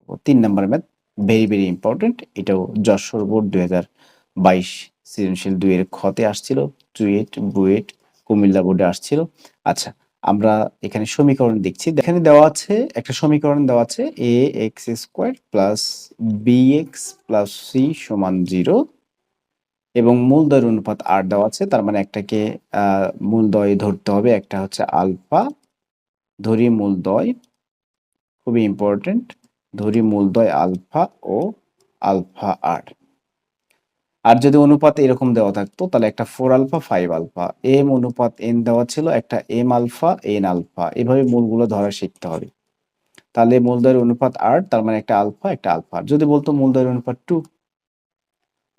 করব। 3 number math very very important. এটাও Jessore board 2022 সৃজনশীল 2 এর খতে আসছিল, চুয়েট, বুয়েট, কুমিল্লা বোর্ডে আসছিল। আচ্ছা, আমরা এখানে সমীকরণ দেখছি। এখানে দেওয়া আছে একটা সমীকরণ দেওয়া আছে ax² plus bx plus c সমান 0 এবং মূলদয়ের অনুপাত r দেওয়া আছে। তার মানে একটাকে মূলদয় ধরতে হবে, একটা হচ্ছে আলফা, ধরি মূলদয়, খুবই ইম্পর্টেন্ট, ধরি মূলদয় আলফা ও আলফা আর। আর যদি অনুপাত এরকম দেওয়া থাকতো তাহলে একটা 4 আলফা 5 আলফা, এম অনুপাত এন দেওয়া ছিল, একটা এম আলফা এন আলফা, এভাবে মূলগুলো ধরা শিখতে হবে। তাহলে মূলদয়ের অনুপাত আর, তার মানে একটা আলফা একটা আলফা। যদি বলতো মূলদয়ের অনুপাত 2,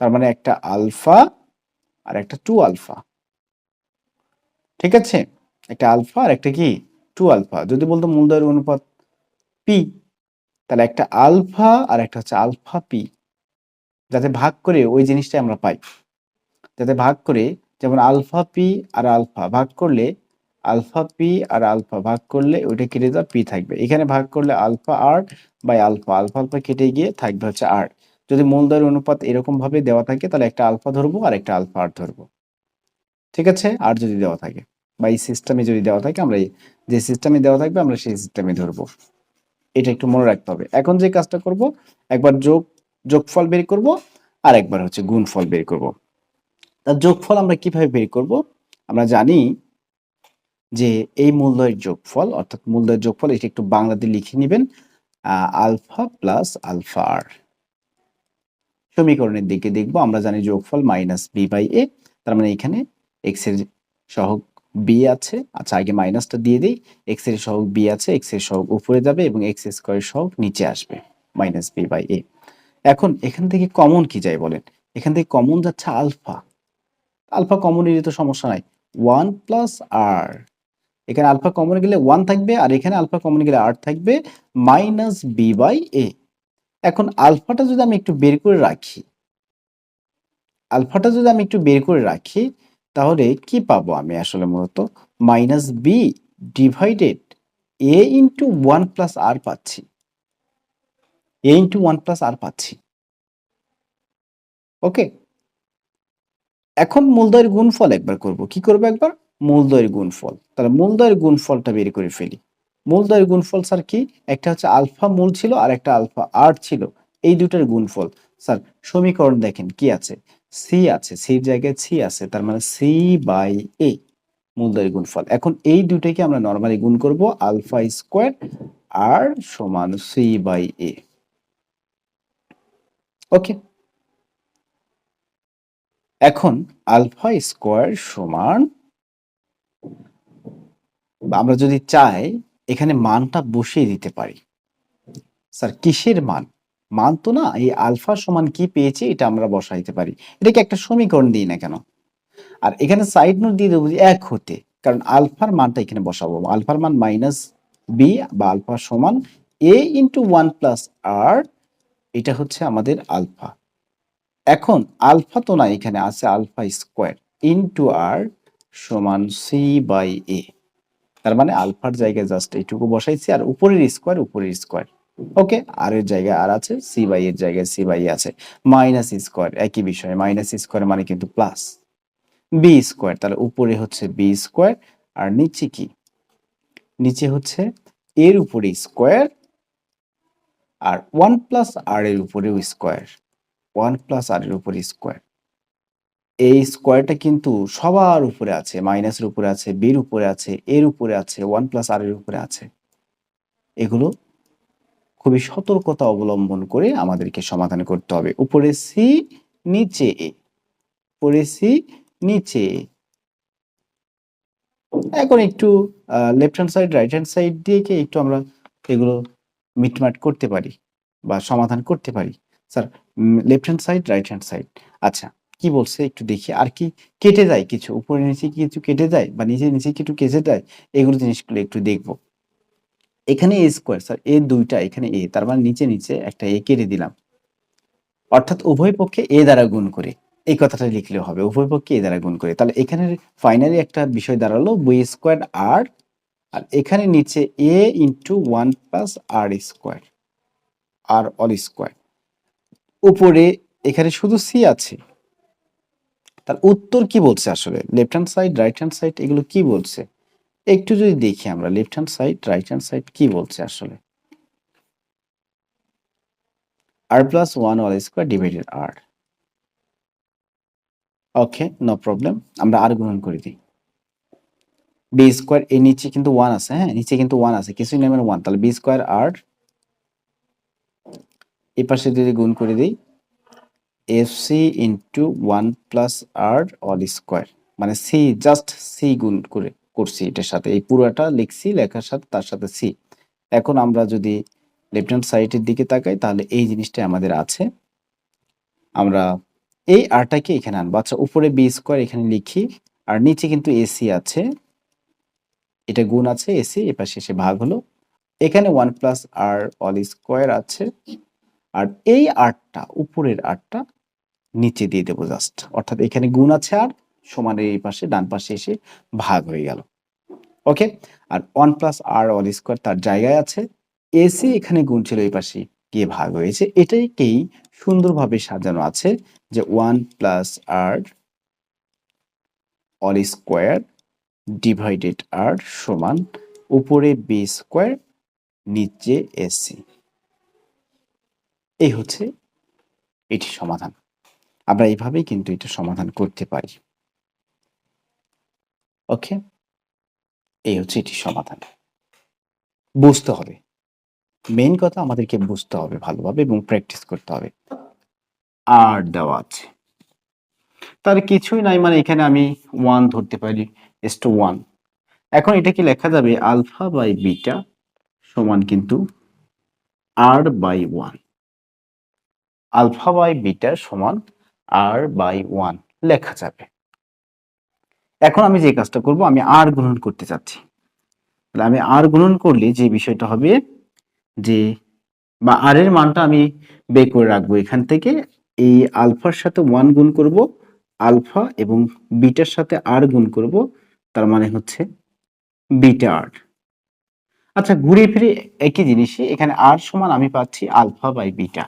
তার মানে একটা আলফা আর একটা 2 আলফা। ঠিক আছে, একটা আলফা আর একটা কি 2 আলফা। যদি বলতো মূলদয়ের অনুপাত পি, তাহলে একটা আলফা আর একটা হচ্ছে আলফা পি, যাতে ভাগ করে ওই জিনিসটা আমরা পাই। যাতে ভাগ করে, যেমন আলফা পি আর আলফা ভাগ করলে, আলফা পি আর আলফা ভাগ করলে ওইটা কেটে যাওয়া পি থাকবে। এখানে ভাগ করলে আলফা আর বাই আলফা, আলফা আলফা কেটে গিয়ে থাকবে হচ্ছে আর। যদি মূলদয়ের অনুপাত এরকম ভাবে দেওয়া থাকে তাহলে একটা আলফা ধরবো আর একটা আলফা আর ধরবো। ঠিক আছে, আর যদি দেওয়া থাকে বা এই সিস্টেমে যদি দেওয়া থাকে, আমরা যে সিস্টেমে দেওয়া থাকবে আমরা সেই সিস্টেমে ধরবো। এটা একটু মনে রাখতে হবে। এখন যে কাজটা করব, একবার যোগফল বের করব আর একবার হচ্ছে গুণফল বের করব। তার যোগফল আমরা কিভাবে বের করব? আমরা জানি যে এই মূলদয়ের যোগফল, অর্থাৎ মূলদয়ের যোগফল, এটা একটু বাংলাতে লিখে নেবেন, আলফা প্লাস আলফা আর। সমীকরণের দিকে দেখব, আমরা জানি যোগফল মাইনাস বি বাই এ, তার মানে এখানে এক্স এর সহগ বি আছে। আচ্ছা, আগে মাইনাসটা দিয়ে দিই। এক্স এর সহগ বি আছে, এক্স এর সহগ উপরে যাবে এবং এক্স স্কয়ার সহগ নিচে আসবে, মাইনাস বি বাই এ। এখন এখান থেকে কমন কি যায় বলেন? এখান থেকে কমন যাচ্ছে আলফা। আলফা কমন নিলে তো সমস্যা নাই, 1 প্লাস আর। এখানে আলফা কমন গেলে 1 থাকবে আর এখানে আলফা কমন গেলে আর থাকবে, মাইনাস বি বাই এ। এখন আলফাটা যদি আমি একটু বের করে রাখি, তাহলে কি পাবো আমি আসলে মূলত? মাইনাস বি ডিভাইডেড এ ইন্টু 1 প্লাস আর পাচ্ছি, এ ইন্টু 1 প্লাস আর পাচ্ছি। ওকে, এখন মূলদয়ের গুণফল একবার করব। কি করব একবার? মূলদয়ের গুণফল। তাহলে মূলদয়ের গুণফলটা বের করে ফেলি। মূলদয়ের গুণফল স্যার কি? একটা হচ্ছে আলফা মূল ছিল আর একটা আলফা আর ছিল, এই দুটার গুণফল। স্যার সমীকরণ দেখেন কি আছে, সি আছে, সির জায়গায় সি আছে, তার মানে সি বাই এ মূলদয়ের গুণফল। এখন এই দুটাকে আমরা নরমালি গুণ করব, আলফা স্কোয়ার আর সমান সি বাই এ। ওকে, এখন আলফা স্কোয়ার সমান, আমরা যদি চাই এখানে মানটা বসিয়ে দিতে পারি। স্যার কিসের মান? মান তো না, এই আলফা সমান কি পেয়েছি এটা আমরা বসাইতে পারি। এটাকে একটা সমীকরণ দিই না কেন? আর এখানে সাইড নোট দিয়ে দেবো 1 হতে, কারণ আলফার মানটা এখানে বসাবো। আলফার মান মাইনাস বি বা আলফা সমান এ ইন্টু 1 প্লাস আর, এটা হচ্ছে আমাদের আলফা। এখন আলফা তো না, এখানে আছে আলফা স্কোয়ার ইন্টু আর সমান সি বাই এ। তার মানে আলফার জায়গায় জাস্ট এইটুকু বসাইছি আর উপরের স্কোয়ার। ওকে, আর এর জায়গায় আর আছে, সি বাই এর জায়গায় সি বাই আছে, মাইনাস স্কোয়ার একই বিষয়, মাইনাস স্কোয়ার মানে কিন্তু প্লাস, বি স্কোয়ার, তাহলে উপরে হচ্ছে বি স্কোয়ার আর নিচে কি? নিচে হচ্ছে এর উপরে স্কোয়ার আর 1 প্লাস আর এর উপরেও স্কোয়ার, 1 প্লাস আর এর উপরে স্কোয়ার। এই স্কোয়ারটা কিন্তু সবার উপরে আছে, মাইনাসের উপরে আছে, বির উপরে আছে, এর উপরে আছে, 1 প্লাস আর এর উপরে আছে। এগুলো খুবই সতর্কতা অবলম্বন করে আমাদেরকে সমাধান করতে হবে। উপরে সি নিচে এ, উপরে সি নিচে এ। এখন একটু left hand side right hand side দিয়ে একটু আমরা এগুলো মিটমাট করতে পারি বা সমাধান করতে পারি। Sir left hand side right hand side, আচ্ছা কি বলছে একটু দেখি। আর কি কেটে যায় কিছু, উপরে নিচে কি কিছু কেটে যায় বা নিচে নিচে কিছু কেটে যায়, এগুলো জিনিসগুলো একটু দেখবো। এখানে এ স্কোয়ার, স্যার এ দুইটা, এখানে এ, তার মানে নিচে নিচে একটা এ কেটে দিলাম, অর্থাৎ উভয় পক্ষে এ দ্বারা গুণ করে, এই কথাটা লিখলে হবে, উভয় পক্ষে এ দ্বারা গুণ করে। তাহলে এখানে ফাইনালি একটা বিষয় দাঁড়ালো বি স্কোয়ার আর, আর এখানে নিচে এ ইন্টু 1 প্লাস আর স্কোয়ার। আর অল স্কোয়ার, উপরে এখানে শুধু সি আছে। তার উত্তর কি বলছে আসলে, left hand side right hand side এগুলো কি বলছে একটু যদি দেখি আমরা, left hand side right hand side কি বলছে আসলে, r plus one all square divided r. Okay, no problem, আমরা আর গুণন করে দিই। বি স্কোয়ার, এর নিচে কিন্তু ওয়ান আছে, হ্যাঁ নিচে কিন্তু ওয়ান আছে, কিছুই নেই মানে ওয়ান, তাহলে বি স্কোয়ার আর এই পাশে যদি গুণ করে দিই F C into one plus r all square, মানে সি জাস্ট সি গুণ করে করছি এটার সাথে, এই পুরোটা লিখছি লেখার সাথে তার সাথে সি। এখন আমরা যদি লেফট হ্যান্ড সাইডের দিকে তাকাই তাহলে এই জিনিসটা আমাদের আছে, আমরা এই আরটাকে এখানে আনবো। আচ্ছা, উপরে বি স্কোয়ার এখানে লিখি, আর নিচে কিন্তু এসি আছে, এটা গুণ আছে এসি, এ পাশে এসে ভাগ হলো, এখানে one plus r all square আছে, আর এই আরটা উপরের আরটা নিচে দিয়ে দেবো জাস্ট, অর্থাৎ এখানে গুণ আছে আর সমানের এই পাশে ডান পাশে এসে ভাগ হয়ে গেল। ওকে, আর one plus r all square তার জায়গায় আছে, এসি এখানে গুণ ছিল এই পাশে গিয়ে ভাগ হয়েছে, এটাকেই সুন্দরভাবে সাজানো আছে যে one plus r all square divided আর সমান উপরে বি স্কোয়ার নিচে এসি। এই হচ্ছে এটি সমাধান, আমরা এইভাবেই কিন্তু এটা সমাধান করতে পারি। ওকে, এই হচ্ছে এটি সমাধান। বুঝতে হবে, মেইন কথা আমাদেরকে বুঝতে হবে ভালোভাবে এবং প্র্যাকটিস করতে হবে। আর দেওয়া আছে, তার কিছুই নাই মানে এখানে আমি ওয়ান ধরতে পারি, এস টু ওয়ান। এখন এটা কি লেখা যাবে আলফা বাই বিটা সমান কিন্তু r by one, alpha by beta সমান আর বাই ওয়ান লেখা যাবে। এখন আমি যে কাজটা করব, আমি আর গুণন করতে চাচ্ছি, তাহলে আমি আর গুণন করলে যে বিষয়টা হবে যে, বা আর এর মানটা আমি বের করে রাখবো এখান থেকে, এই আলফার সাথে ওয়ান গুণ করব, আলফা এবং বিটার সাথে আর গুণ করব, তার মানে হচ্ছে বিটা আর। আচ্ছা, ঘুরে ফিরে একই জিনিসই, এখানে আর সমান আমি পাচ্ছি আলফা বাই বিটা,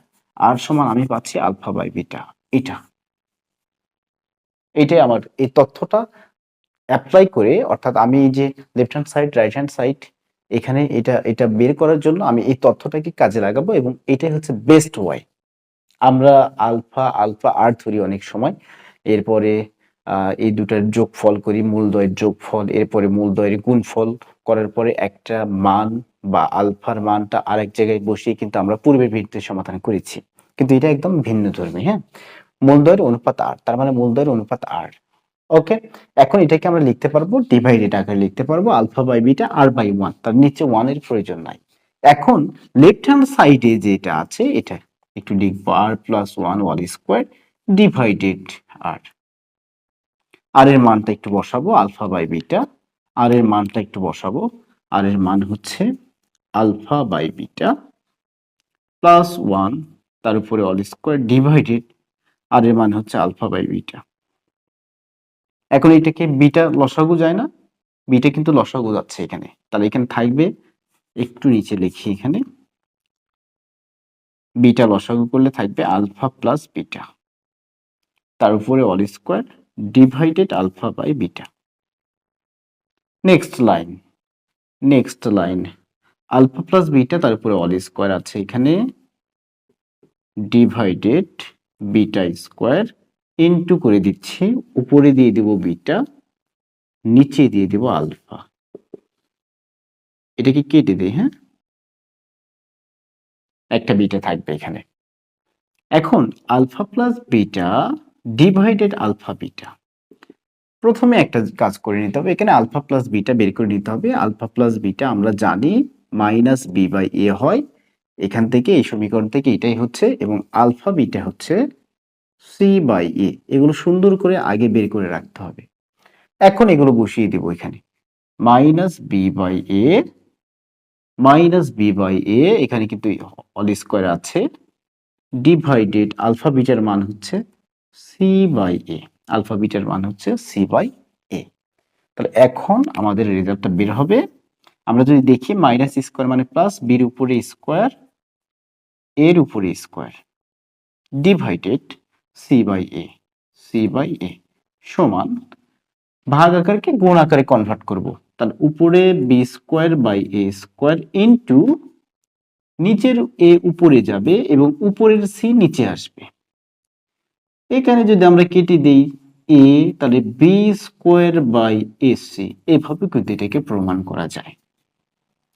আর সমান আমি পাচ্ছি আলফা বাই বিটা, এটা এটাই আমার এই তথ্যটা অ্যাপ্লাই করে, অর্থাৎ আমি যে left hand side right hand side এখানে এটা এটা বের করার জন্য আমি এই তথ্যটাকে কাজে লাগাবো, এবং এটাই হচ্ছে বেস্ট ওয়ে। আমরা আলফা আলফা আর ধরি অনেক সময়, এরপরে এই দুটার যোগফল করি, মূলদ্বয়ের যোগফল, এরপরে মূলদ্বয়ের গুণফল করার পরে একটা মান বা আলফার মানটা আরেক জায়গায় বসিয়ে কিন্তু আমরা পূর্বের ভিত্তিতে সমাধান করেছি, কিন্তু এটা একদম ভিন্ন ধর্মী। হ্যাঁ, মূলদ্বয়ের অনুপাত আর, তার মানে মূলদ্বয়ের অনুপাত আর। ওকে, এখন এটাকে আমরা লিখতে পারবো ডিভাইডেড আকারে লিখতে পারবো, আলফা বাই বিটা আর বাই ওয়ান, তার নিচে ওয়ান এর প্রয়োজন নাই। এখন লেফট হ্যান্ড সাইডে যেটা আছে এটা একটু লিখবো, r plus one all square divided r, r এর মানটা একটু বসাবো আলফা বাই বিটা, আর এর মানটা একটু বসাবো, আর এর মান হচ্ছে alpha by beta plus one, তার উপরে অল স্কোয়ার ডিভাইডেড আর এর মান হচ্ছে আলফা বাই বিটা। এখন এটাকে বিটা লসাগু যায় না, বিটা কিন্তু লসাগু যাচ্ছে এখানে, তাহলে এখানে থাকবে, একটু নিচে লিখি এখানে, বিটা লসাগু করলে থাকবে আলফা প্লাস বিটা, তার উপরে all square divided alpha by beta. Next line, next line, alpha plus beta তার উপরে অল স্কোয়ার আছে এখানে, ডিভাইডেড বিটা স্কোয়ার ইনটু করে দিচ্ছি, উপরে দিয়ে দেব বিটা, নিচে দিয়ে দেব আলফা, এটাকে কেটে দিই। হ্যাঁ, একটা বিটা থাকবে এখানে। এখন alpha plus beta divided alpha beta, প্রথমে একটা কাজ করে নিতে হবে, এখানে আলফা প্লাস বিটা বের করে নিতে হবে। আলফা প্লাস বিটা আমরা জানি মাইনাস বি বাই এ হয়, এখান থেকে এই সমীকরণ থেকে এটাই হচ্ছে, এবং আলফা বিটা হচ্ছে সি বাই এ, এগুলো সুন্দর করে আগে বের করে রাখতে হবে। এখন এগুলো বসিয়ে দেবো এখানে, minus b by a, minus b by a, এখানে কিন্তু অল স্কোয়ার আছে, ডিভাইডেড আলফা বিটার মান হচ্ছে সি বাই এ, আলফা বিটার মান হচ্ছে সি বাই এ। তাহলে এখন আমাদের রেজাল্টটা বের হবে, আমরা যদি দেখি মাইনাস স্কোয়ার মানে প্লাস, বির উপরে স্কোয়ার এর উপরে square divided C by A সমান ভাগ আকারকে গুণ আকারে কনভার্ট করব, তাহলে উপরে B square by A square into নিচের এ উপরে যাবে এবং উপরের সি নিচে আসবে। এখানে যদি আমরা কেটে দেই এ, তাহলে B square by A C, এভাবে কিন্তু এটাকে প্রমাণ করা যায়।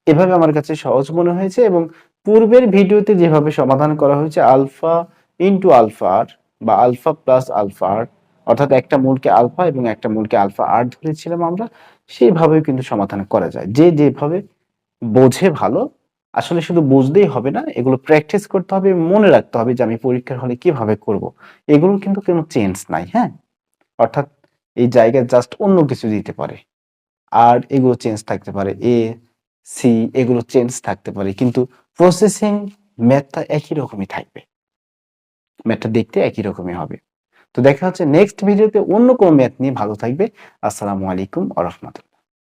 এভাবে আমার কাছে সহজ মনে হয়েছে এবং পূর্বের ভিডিওতে যেভাবে সমাধান করা হয়েছে আলফা ইন্টু আলফা আর বা আলফা প্লাস আলফা আর, অর্থাৎ একটা মূলকে আলফা এবং একটা মূলকে আলফা আর ধরেছিলাম আমরা, সেইভাবেও কিন্তু সমাধান করা যায়। যে যেভাবে বোঝে ভালো, আসলে শুধু বুঝলেই হবে না, এগুলো প্র্যাকটিস করতে হবে, মনে রাখতে হবে যে আমি পরীক্ষার হলে কিভাবে করব। এগুলো কিন্তু কোনো চেঞ্জ নাই, হ্যাঁ, অর্থাৎ এই জায়গায় জাস্ট অন্য কিছু দিতে পারে, আর এগুলো চেঞ্জ থাকতে পারে, এ সি এগুলো চেঞ্জ থাকতে পারে, কিন্তু প্রসেসিং ম্যাথটা একই রকমই থাকবে, ম্যাথটা দেখতে একই রকমই হবে। তো দেখা হচ্ছে নেক্সট ভিডিওতে অন্য কোনো ম্যাথ নিয়ে। ভালো থাকবে। আসসালামু আলাইকুম ওয়া রাহমাতুল্লাহ।